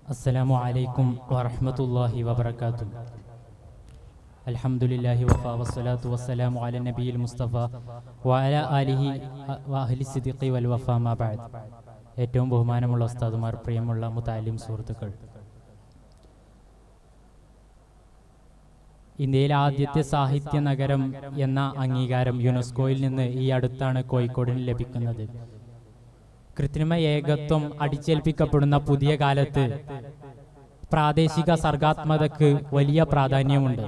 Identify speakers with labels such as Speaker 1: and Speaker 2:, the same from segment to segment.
Speaker 1: അസ്സലാമു അലൈക്കും വറഹ്മത്തുള്ളാഹി വബറകാതുഹു. അൽഹംദുലില്ലാഹി വഫാ വസ്സലാത്തു വസ്സലാമു അലാ നബിയിൽ മുസ്തഫ വഅലാ ആലിഹി വഅഹ്ലി സിദ്ഖി വൽ വഫാ മാ ബഅദ്. ഏറ്റവും ബഹുമാനമുള്ള ഉസ്താദുമാർ, പ്രിയമുള്ള മുതഅല്ലിം സുഹൃത്തുക്കൾ, ഇന്ത്യയിലെ ആദ്യത്തെ സാഹിത്യ നഗരം എന്ന അംഗീകാരം യുനെസ്കോയിൽ നിന്ന് ഈ അടുത്താണ് കോഴിക്കോടിന് ലഭിക്കുന്നത്. കൃത്രിമ ഏകത്വം അടിച്ചേൽപ്പിക്കപ്പെടുന്ന പുതിയ കാലത്ത് പ്രാദേശിക സർഗാത്മകതയ്ക്ക് വലിയ പ്രാധാന്യമുണ്ട്.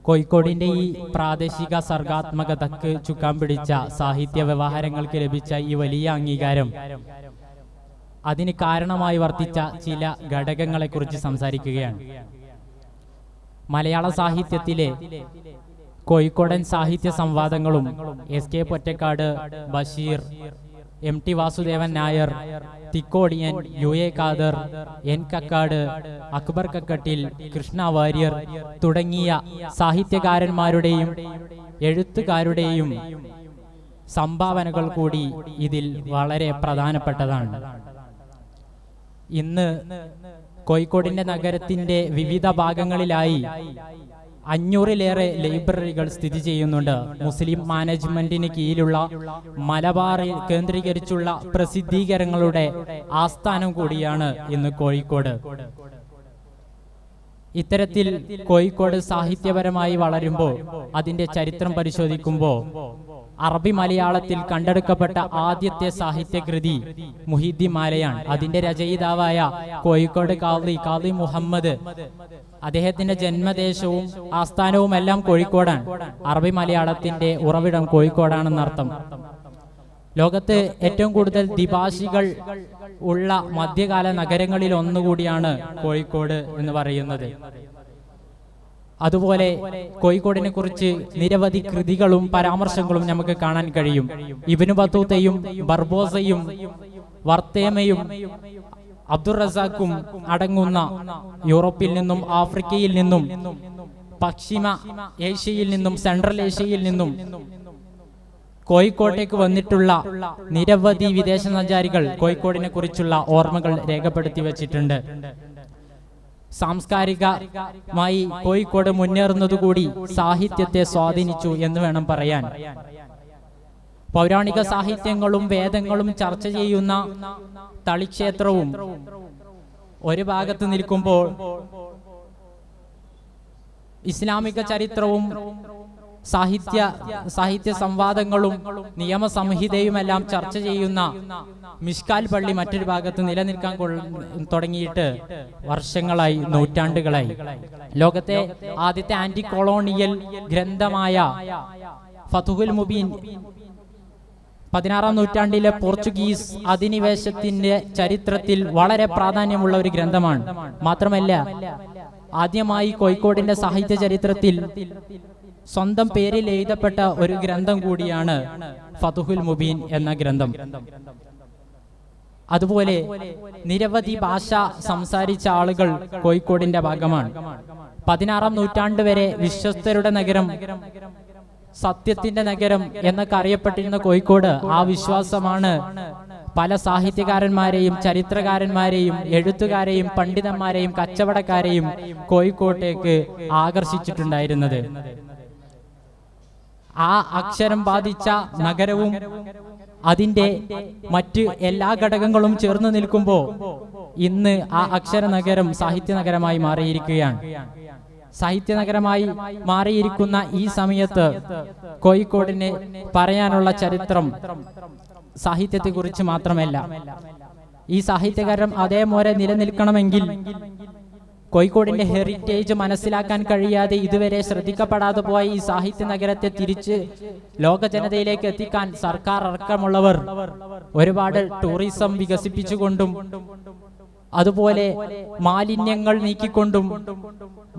Speaker 1: കോഴിക്കോടിന്റെ ഈ പ്രാദേശിക സർഗാത്മകതയ്ക്ക് ചുക്കാൻ പിടിച്ച സാഹിത്യ വ്യവഹാരങ്ങൾക്ക് ലഭിച്ച ഈ വലിയ അംഗീകാരം അതിന് കാരണമായി വർത്തിച്ച ചില ഘടകങ്ങളെക്കുറിച്ച് സംസാരിക്കുകയാണ്. മലയാള സാഹിത്യത്തിലെ കോഴിക്കോടൻ സാഹിത്യ സംവാദങ്ങളും എസ്.കെ. പൊറ്റക്കാട്, ബഷീർ, എം.ടി. വാസുദേവൻ നായർ, തിക്കോടിയൻ, യു.എ. ഖാദർ, എൻ. കക്കാട്, അക്ബർ കക്കട്ടിൽ, കൃഷ്ണ വാര്യർ തുടങ്ങിയ സാഹിത്യകാരന്മാരുടെയും എഴുത്തുകാരുടെയും സംഭാവനകൾ കൂടി ഇതിൽ വളരെ പ്രധാനപ്പെട്ടതാണ്. ഇന്ന് കോഴിക്കോടിന്റെ നഗരത്തിന്റെ വിവിധ ഭാഗങ്ങളിലായി 500-ലേറെ ലൈബ്രറികൾ സ്ഥിതി ചെയ്യുന്നുണ്ട്. മുസ്ലിം മാനേജ്മെന്റിന് കീഴിലുള്ള മലബാറിൽ കേന്ദ്രീകരിച്ചുള്ള പ്രസിദ്ധീകരണങ്ങളുടെ ആസ്ഥാനം കൂടിയാണ് ഇന്ന് കോഴിക്കോട്. ഇത്തരത്തിൽ കോഴിക്കോട് സാഹിത്യപരമായി വളരുമ്പോൾ അതിന്റെ ചരിത്രം പരിശോധിക്കുമ്പോൾ അറബി മലയാളത്തിൽ കണ്ടെടുക്കപ്പെട്ട ആദ്യത്തെ സാഹിത്യകൃതി മുഹീദ്ദീൻ മാലയാണ്. അതിന്റെ രചയിതാവായ കോഴിക്കോട് കാളി മുഹമ്മദ്, അദ്ദേഹത്തിന്റെ ജന്മദേശവും ആസ്ഥാനവും എല്ലാം കോഴിക്കോടാണ്. അറബി മലയാളത്തിന്റെ ഉറവിടം കോഴിക്കോടാണെന്നർത്ഥം. ലോകത്ത് ഏറ്റവും കൂടുതൽ ദ്വിഭാഷികൾ ഉള്ള മധ്യകാല നഗരങ്ങളിൽ ഒന്നുകൂടിയാണ് കോഴിക്കോട് എന്ന് പറയുന്നത്. അതുപോലെ കോഴിക്കോടിനെ കുറിച്ച് നിരവധി കൃതികളും പരാമർശങ്ങളും നമുക്ക് കാണാൻ കഴിയും. ഇബ്നു ബത്തൂത്തയും ബർബോസയും വർത്തേമയും അബ്ദുർ റസാഖും അടങ്ങുന്ന യൂറോപ്പിൽ നിന്നും ആഫ്രിക്കയിൽ നിന്നും പശ്ചിമ ഏഷ്യയിൽ നിന്നും സെൻട്രൽ ഏഷ്യയിൽ നിന്നും കോഴിക്കോട്ടേക്ക് വന്നിട്ടുള്ള നിരവധി വിദേശ സഞ്ചാരികൾ കോഴിക്കോടിനെ കുറിച്ചുള്ള ഓർമ്മകൾ രേഖപ്പെടുത്തി വച്ചിട്ടുണ്ട്. സാംസ്കാരികമായി കോഴിക്കോട് മുന്നേറുന്നതുകൂടി സാഹിത്യത്തെ സ്വാധീനിച്ചു എന്ന് വേണം പറയാൻ. പൗരാണിക സാഹിത്യങ്ങളും വേദങ്ങളും ചർച്ച ചെയ്യുന്ന തളിക്ഷേത്രവും ഒരു ഭാഗത്ത് നിൽക്കുമ്പോൾ ഇസ്ലാമിക ചരിത്രവും സാഹിത്യ സംവാദങ്ങളും നിയമസംഹിതയുമെല്ലാം ചർച്ച ചെയ്യുന്ന മിഷ്കാൽ പള്ളി മറ്റൊരു ഭാഗത്ത് നിലനിൽക്കാൻ തുടങ്ങിയിട്ട് വർഷങ്ങളായി, നൂറ്റാണ്ടുകളായി. ലോകത്തെ ആദ്യത്തെ ആന്റി കൊളോണിയൽ ഗ്രന്ഥമായ ഫതുഹുൽ മുബീൻ 16-ാം നൂറ്റാണ്ടിലെ പോർച്ചുഗീസ് അധിനിവേശത്തിന്റെ ചരിത്രത്തിൽ വളരെ പ്രാധാന്യമുള്ള ഒരു ഗ്രന്ഥമാണ്. മാത്രമല്ല, ആദ്യമായി കോഴിക്കോടിന്റെ സാഹിത്യ ചരിത്രത്തിൽ സ്വന്തം പേരിൽ എഴുതപ്പെട്ട ഒരു ഗ്രന്ഥം കൂടിയാണ് ഫതുഹുൽ മുബീൻ എന്ന ഗ്രന്ഥം. അതുപോലെ നിരവധി ഭാഷ സംസാരിച്ച ആളുകൾ കോഴിക്കോടിന്റെ ഭാഗമാണ്. 16-ാം നൂറ്റാണ്ട് വരെ വിശ്വസ്തരുടെ നഗരം, സത്യത്തിന്റെ നഗരം എന്നൊക്കെ അറിയപ്പെട്ടിരുന്ന കോഴിക്കോട് ആ വിശ്വാസമാണ് പല സാഹിത്യകാരന്മാരെയും ചരിത്രകാരന്മാരെയും എഴുത്തുകാരെയും പണ്ഡിതന്മാരെയും കച്ചവടക്കാരെയും കോഴിക്കോട്ടേക്ക് ആകർഷിച്ചിട്ടുണ്ടായിരുന്നത്. ആ അക്ഷരം ബാധിച്ച നഗരവും അതിന്റെ മറ്റ് എല്ലാ ഘടകങ്ങളും ചേർന്ന് നിൽക്കുമ്പോൾ ഇന്ന് ആ അക്ഷര നഗരം സാഹിത്യ നഗരമായി മാറിയിരിക്കുകയാണ്. സാഹിത്യ നഗരമായി മാറിയിരിക്കുന്ന ഈ സമയത്ത് കോഴിക്കോടിന് പറയാനുള്ള ചരിത്രം സാഹിത്യത്തെ കുറിച്ച് മാത്രമല്ല. ഈ സാഹിത്യകാരം അതേപോലെ നിലനിൽക്കണമെങ്കിൽ കോഴിക്കോടിന്റെ ഹെറിറ്റേജ് മനസ്സിലാക്കാൻ കഴിയാതെ ഇതുവരെ ശ്രദ്ധിക്കപ്പെടാതെ പോയ ഈ സാഹിത്യ നഗരത്തെ തിരിച്ച് ലോക ജനതയിലേക്ക് എത്തിക്കാൻ സർക്കാർ അടക്കമുള്ളവർ ഒരുപാട് ടൂറിസം വികസിപ്പിച്ചുകൊണ്ടും അതുപോലെ മാലിന്യങ്ങൾ നീക്കിക്കൊണ്ടും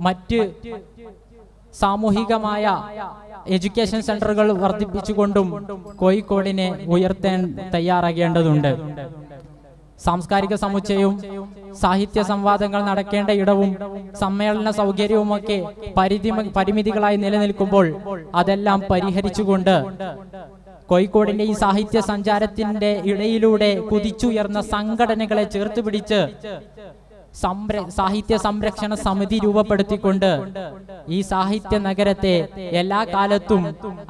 Speaker 1: മറ്റ് സാമൂഹികമായ എഡ്യൂക്കേഷൻ സെന്ററുകൾ വർദ്ധിപ്പിച്ചുകൊണ്ടും കോഴിക്കോടിനെ ഉയർത്താൻ തയ്യാറാകേണ്ടതുണ്ട്. സാംസ്കാരിക സമുച്ചയവും സാഹിത്യ സംവാദങ്ങൾ നടക്കേണ്ട ഇടവും സമ്മേളന സൗകര്യവുമൊക്കെ പരിമിതികളായി നിലനിൽക്കുമ്പോൾ അതെല്ലാം പരിഹരിച്ചുകൊണ്ട് കോഴിക്കോടിന്റെ ഈ സാഹിത്യ സഞ്ചാരത്തിന്റെ ഇടയിലൂടെ കുതിച്ചുയർന്ന സംഘടനകളെ ചേർത്ത് പിടിച്ച് സാഹിത്യ സംരക്ഷണ സമിതി രൂപപ്പെടുത്തിക്കൊണ്ട് ഈ സാഹിത്യ നഗരത്തെ എല്ലാ കാലത്തും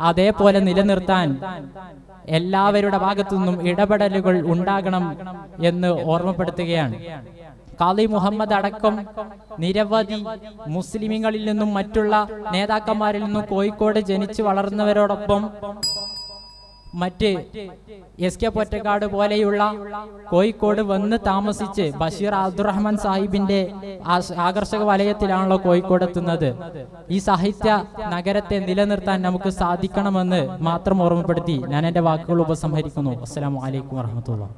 Speaker 1: അതേപോലെ നിലനിർത്താൻ എല്ലാവരുടെ ഭാഗത്തു നിന്നും ഇടപെടലുകൾ ഉണ്ടാകണം എന്ന് ഓർമ്മപ്പെടുത്തുകയാണ്. ഖാദി മുഹമ്മദ് അടക്കം നിരവധി മുസ്ലിമീങ്ങളിൽ നിന്നും മറ്റുള്ള നേതാക്കന്മാരിൽ നിന്നും കോഴിക്കോട് ജനിച്ചു വളർന്നവരോടൊപ്പം മറ്റ് എസ് കെ പൊറ്റക്കാട് പോലെയുള്ള കോഴിക്കോട് വന്ന് താമസിച്ച് ബഷീർ അബ്ദുറഹ്മാൻ സാഹിബിന്റെ ആകർഷക വലയത്തിലാണല്ലോ കോഴിക്കോട് എത്തുന്നത്. ഈ സാഹിത്യ നഗരത്തെ നിലനിർത്താൻ നമുക്ക് സാധിക്കണമെന്ന് മാത്രം ഓർമ്മപ്പെടുത്തി ഞാൻ എൻ്റെ വാക്കുകൾ ഉപസംഹരിക്കുന്നു. അസ്സലാമു അലൈക്കും വറഹ്മത്തുള്ളാഹി.